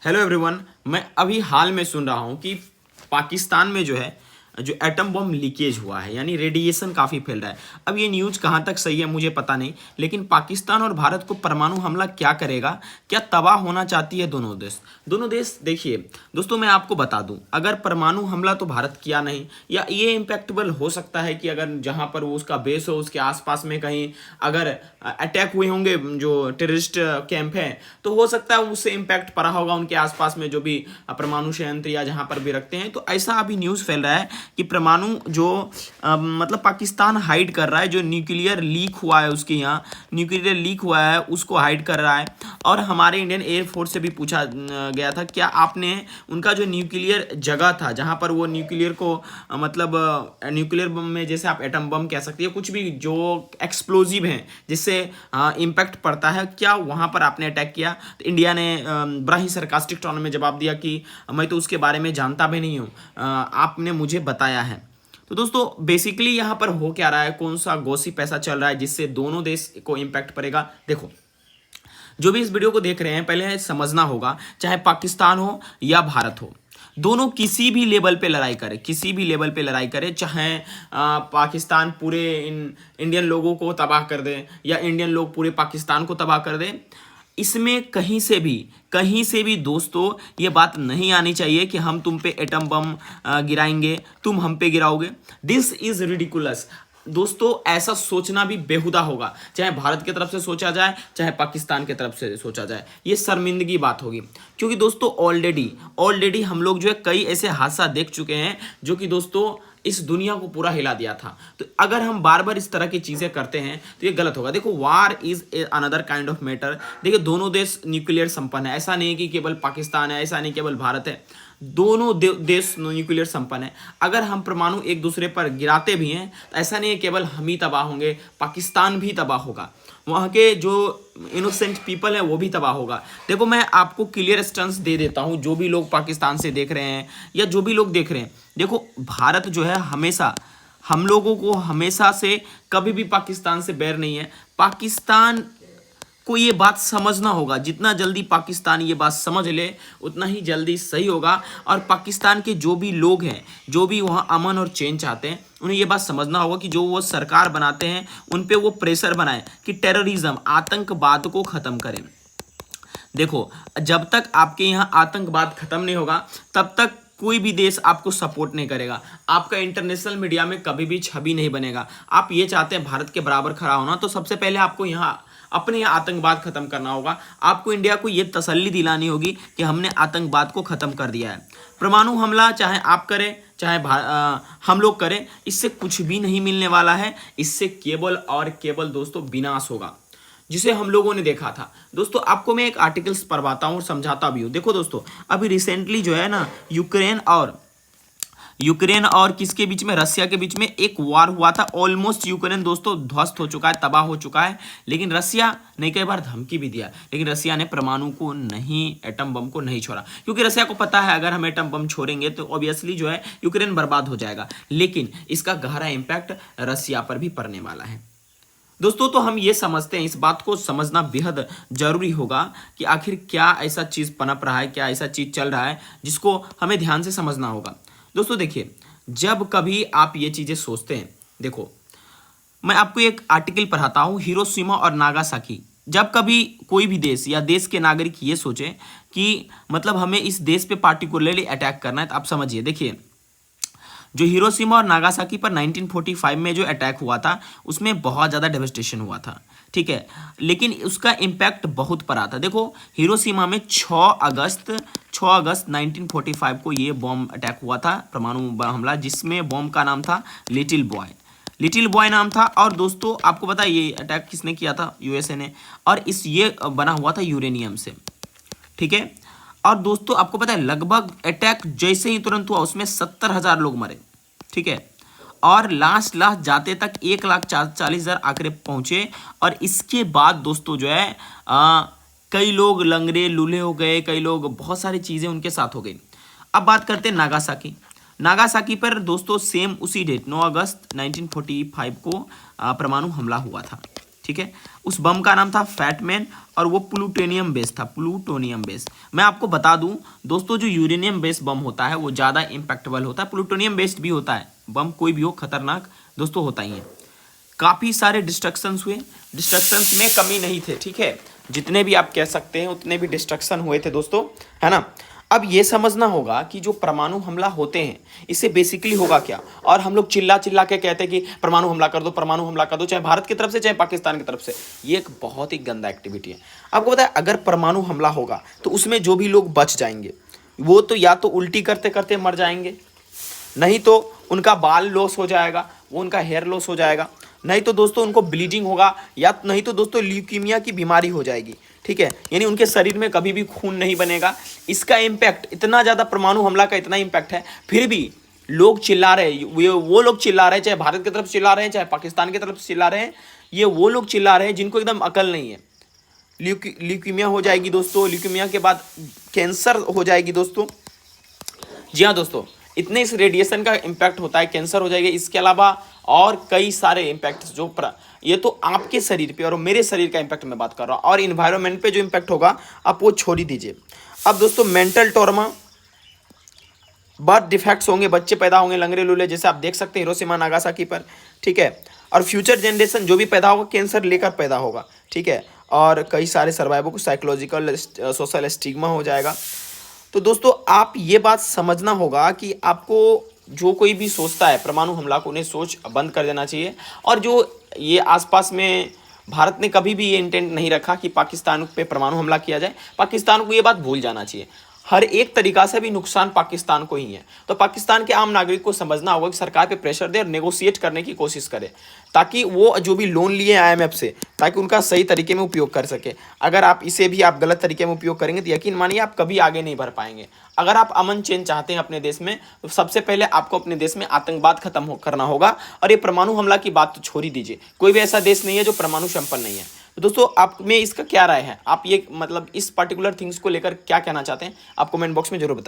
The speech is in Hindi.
Hello everyone. मैं अभी हाल में सुन रहा हूँ कि पाकिस्तान में जो एटम बम लीकेज हुआ है, यानी रेडिएशन काफ़ी फैल रहा है। अब ये न्यूज़ कहाँ तक सही है मुझे पता नहीं, लेकिन पाकिस्तान और भारत को परमाणु हमला क्या करेगा, क्या तबाह होना चाहती है दोनों देश। देखिए दोस्तों, मैं आपको बता दूं, अगर परमाणु हमला तो भारत किया नहीं, या ये इम्पैक्टेबल हो सकता है कि अगर जहाँ पर वो उसका बेस हो उसके आसपास में कहीं अगर अटैक हुए होंगे जो टेररिस्ट कैंप है, तो हो सकता है उससे इम्पैक्ट पड़ा होगा उनके आसपास में जो भी परमाणु संयंत्र या जहाँ पर भी रखते हैं। तो ऐसा अभी न्यूज़ फैल रहा है कि परमाणु जो मतलब पाकिस्तान हाइड कर रहा है, जो न्यूक्लियर लीक हुआ है उसके यहाँ न्यूक्लियर लीक हुआ है उसको हाइड कर रहा है। और हमारे इंडियन एयरफोर्स से भी पूछा गया था, क्या आपने उनका जो न्यूक्लियर जगह था जहाँ पर वो न्यूक्लियर को मतलब न्यूक्लियर बम में, जैसे आप एटम बम कह सकते हैं, कुछ भी जो एक्सप्लोजिव हैं जिससे इम्पैक्ट पड़ता है, क्या वहाँ पर आपने अटैक किया? तो इंडिया ने बड़ा ही सरकास्टिक टोन में जवाब दिया कि मैं तो उसके बारे में जानता भी नहीं हूँ, आपने मुझे बताया है। तो दोस्तों बेसिकली यहाँ पर हो क्या रहा है, कौन सा गॉसिप ऐसा चल रहा है जिससे दोनों देश को इम्पैक्ट पड़ेगा? देखो, जो भी इस वीडियो को देख रहे हैं पहले समझना होगा, चाहे पाकिस्तान हो या भारत हो, दोनों किसी भी लेवल पे लड़ाई करे, किसी भी लेवल पे लड़ाई करे, चाहे पाकिस्तान पूरे इंडियन लोगों को तबाह कर दे या इंडियन लोग पूरे पाकिस्तान को तबाह कर दे, इसमें कहीं से भी दोस्तों ये बात नहीं आनी चाहिए कि हम तुम पे एटम बम गिराएंगे, तुम हम पे गिराओगे। दिस इज रिडिकुलस दोस्तों, ऐसा सोचना भी बेहुदा होगा, चाहे भारत की तरफ से सोचा जाए चाहे पाकिस्तान की तरफ से सोचा जाए, ये शर्मिंदगी बात होगी। क्योंकि दोस्तों ऑलरेडी हम लोग जो है कई ऐसे हादसा देख चुके हैं जो कि दोस्तों इस दुनिया को पूरा हिला दिया था। तो अगर हम बार बार इस तरह की चीज़ें करते हैं तो ये गलत होगा। देखो, वार is another kind of matter. देखिए, दोनों देश न्यूक्लियर संपन्न है, ऐसा नहीं कि केवल पाकिस्तान है, ऐसा नहीं केवल भारत है, दोनों देश न्यूक्लियर संपन्न है। अगर हम परमाणु एक दूसरे पर गिराते भी हैं तो ऐसा नहीं है केवल हम ही तबाह होंगे, पाकिस्तान भी तबाह होगा, वहाँ के जो इनोसेंट पीपल है वो भी तबाह होगा। देखो, मैं आपको क्लियर स्टैंस दे देता हूँ, जो भी लोग पाकिस्तान से देख रहे हैं या जो भी लोग देख रहे हैं, देखो भारत जो है हमेशा हम लोगों को हमेशा से कभी भी पाकिस्तान से बैर नहीं है। पाकिस्तान को ये बात समझना होगा, जितना जल्दी पाकिस्तान ये बात समझ ले उतना ही जल्दी सही होगा। और पाकिस्तान के जो भी लोग हैं, जो भी वहाँ अमन और चैन चाहते हैं, उन्हें ये बात समझना होगा कि जो वो सरकार बनाते हैं उन पे वो प्रेशर बनाए कि टेररिज्म, आतंकवाद को ख़त्म करें। देखो, जब तक आपके यहाँ आतंकवाद खत्म नहीं होगा तब तक कोई भी देश आपको सपोर्ट नहीं करेगा, आपका इंटरनेशनल मीडिया में कभी भी छवि नहीं बनेगा। आप ये चाहते हैं भारत के बराबर खड़ा होना, तो सबसे पहले आपको यहाँ अपने यहाँ आतंकवाद खत्म करना होगा। आपको इंडिया को ये तसल्ली दिलानी होगी कि हमने आतंकवाद को खत्म कर दिया है। परमाणु हमला चाहे आप करें चाहे हम लोग करें, इससे कुछ भी नहीं मिलने वाला है। इससे केवल और केवल दोस्तों विनाश होगा, जिसे हम लोगों ने देखा था। दोस्तों आपको मैं एक आर्टिकल्स पढ़वाता हूँ और समझाता भी हूँ। देखो दोस्तों, अभी रिसेंटली जो है ना यूक्रेन और किसके बीच में, रसिया के बीच में एक वार हुआ था। ऑलमोस्ट यूक्रेन दोस्तों ध्वस्त हो चुका है, तबाह हो चुका है, लेकिन रसिया ने कई बार धमकी भी दिया, लेकिन रसिया ने परमाणु को नहीं, एटम बम को नहीं छोड़ा, क्योंकि रसिया को पता है अगर हम एटम बम छोड़ेंगे तो ऑब्वियसली जो है यूक्रेन बर्बाद हो जाएगा। लेकिन इसका गहरा इम्पैक्ट रसिया पर भी पड़ने वाला है दोस्तों। तो हम ये समझते हैं, इस बात को समझना बेहद जरूरी होगा कि आखिर क्या ऐसा चीज़ पनप रहा है, क्या ऐसा चीज़ चल रहा है जिसको हमें ध्यान से समझना होगा। दोस्तों देखिए, जब कभी आप ये चीज़ें सोचते हैं, देखो मैं आपको एक आर्टिकल पढ़ाता हूँ, हिरोशिमा और नागासाकी। जब कभी कोई भी देश या देश के नागरिक ये सोचे कि मतलब हमें इस देश पे पार्टिकुलरली अटैक करना है, तो आप समझिए, देखिए जो हिरोशिमा और नागासाकी पर 1945 में जो अटैक हुआ था उसमें बहुत ज़्यादा डेवस्टेशन हुआ था, ठीक है, लेकिन उसका इम्पैक्ट बहुत पड़ा था। देखो, हिरोशिमा में 6 अगस्त 1945 को ये बॉम्ब अटैक हुआ था, परमाणु हमला, जिसमें बॉम्ब का नाम था लिटिल बॉय नाम था। और दोस्तों आपको पता है ये अटैक किसने किया था? यूएसए ने। और ये बना हुआ था यूरेनियम से, ठीक है। और दोस्तों आपको पता है लगभग अटैक जैसे ही तुरंत हुआ उसमें 70,000 लोग मरे, ठीक है। और लास्ट जाते तक 1,40,000 आंकड़े पहुंचे। और इसके बाद दोस्तों जो है कई लोग लंगड़े लूले हो गए, कई लोग, बहुत सारी चीज़ें उनके साथ हो गई। अब बात करते हैं नागासाकी पर दोस्तों सेम उसी डेट 9 अगस्त 1945 को परमाणु हमला हुआ था, ठीक है। उस बम का नाम था फैटमैन और वो प्लूटोनियम बेस्ड था, प्लूटोनियम बेस्ड। मैं आपको बता दूं दोस्तों, जो यूरेनियम बेस्ड बम होता है वो ज़्यादा इम्पैक्टेबल होता है, प्लूटोनियम बेस्ड भी होता है बम, कोई भी हो खतरनाक दोस्तों होता ही है। काफ़ी सारे डिस्ट्रक्शंस हुए, डिस्ट्रक्शंस में कमी नहीं थे, ठीक है। जितने भी आप कह सकते हैं उतने भी डिस्ट्रक्शन हुए थे दोस्तों, है ना। अब ये समझना होगा कि जो परमाणु हमला होते हैं इससे बेसिकली होगा क्या। और हम लोग चिल्ला चिल्ला के कहते हैं कि परमाणु हमला कर दो, परमाणु हमला कर दो, चाहे भारत की तरफ से चाहे पाकिस्तान की तरफ से। ये एक बहुत ही गंदा एक्टिविटी है। आपको पता है अगर परमाणु हमला होगा तो उसमें जो भी लोग बच जाएंगे वो तो या तो उल्टी करते करते मर जाएंगे, नहीं तो उनका बाल लॉस हो जाएगा, वो उनका हेयर लॉस हो जाएगा, नहीं तो दोस्तों उनको ब्लीडिंग होगा, या नहीं तो दोस्तों ल्यूकीमिया की बीमारी हो जाएगी, ठीक है। यानी उनके शरीर में कभी भी खून नहीं बनेगा। इसका इम्पैक्ट इतना ज़्यादा, परमाणु हमला का इतना इम्पैक्ट है, फिर भी लोग चिल्ला रहे हैं। वो लोग चिल्ला रहे हैं, चाहे भारत की तरफ चिल्ला रहे हैं चाहे पाकिस्तान की तरफ चिल्ला रहे हैं, ये वो लोग चिल्ला रहे हैं जिनको एकदम अकल नहीं है। ल्यूकीमिया हो जाएगी दोस्तों, ल्यूकीमिया के बाद कैंसर हो जाएगी दोस्तों। जी हाँ दोस्तों, इतने इस रेडिएशन का इम्पैक्ट होता है, कैंसर हो जाएगा। इसके अलावा और कई सारे इम्पैक्ट जो ये तो आपके शरीर पे और मेरे शरीर का इम्पैक्ट मैं बात कर रहा हूँ, और इन्वायरमेंट पे जो इम्पैक्ट होगा आप वो छोड़ ही दीजिए। अब दोस्तों मेंटल टॉर्मा, बर्थ डिफेक्ट्स होंगे, बच्चे पैदा होंगे लंगड़े लूले, जैसे आप देख सकते हैं हिरोशिमा नागासाकी पर, ठीक है। और फ्यूचर जनरेशन जो भी पैदा होगा कैंसर लेकर पैदा होगा, ठीक है। और कई सारे सर्वाइवल को साइकोलॉजिकल सोशल स्टिग्मा हो जाएगा। तो दोस्तों आप ये बात समझना होगा कि आपको जो कोई भी सोचता है परमाणु हमला को, उन्हें सोच बंद कर देना चाहिए। और जो ये आसपास में भारत ने कभी भी ये इंटेंट नहीं रखा कि पाकिस्तान पे परमाणु हमला किया जाए, पाकिस्तान को ये बात भूल जाना चाहिए। हर एक तरीका से भी नुकसान पाकिस्तान को ही है। तो पाकिस्तान के आम नागरिक को समझना होगा कि सरकार पे प्रेशर दे और नेगोशिएट करने की कोशिश करे, ताकि वो जो भी लोन लिए IMF से, ताकि उनका सही तरीके में उपयोग कर सके। अगर आप इसे भी आप गलत तरीके में उपयोग करेंगे तो यकीन मानिए आप कभी आगे नहीं बढ़ पाएंगे। अगर आप अमन चैन चाहते हैं अपने देश में, तो सबसे पहले आपको अपने देश में आतंकवाद खत्म करना होगा। और ये परमाणु हमला की बात तो छोड़ ही दीजिए, कोई भी ऐसा देश नहीं है जो परमाणु संपन्न नहीं है। तो दोस्तों आप में इसका क्या राय है, आप ये मतलब इस पर्टिकुलर थिंग्स को लेकर क्या कहना चाहते हैं, आप कमेंट बॉक्स में जरूर बताइए।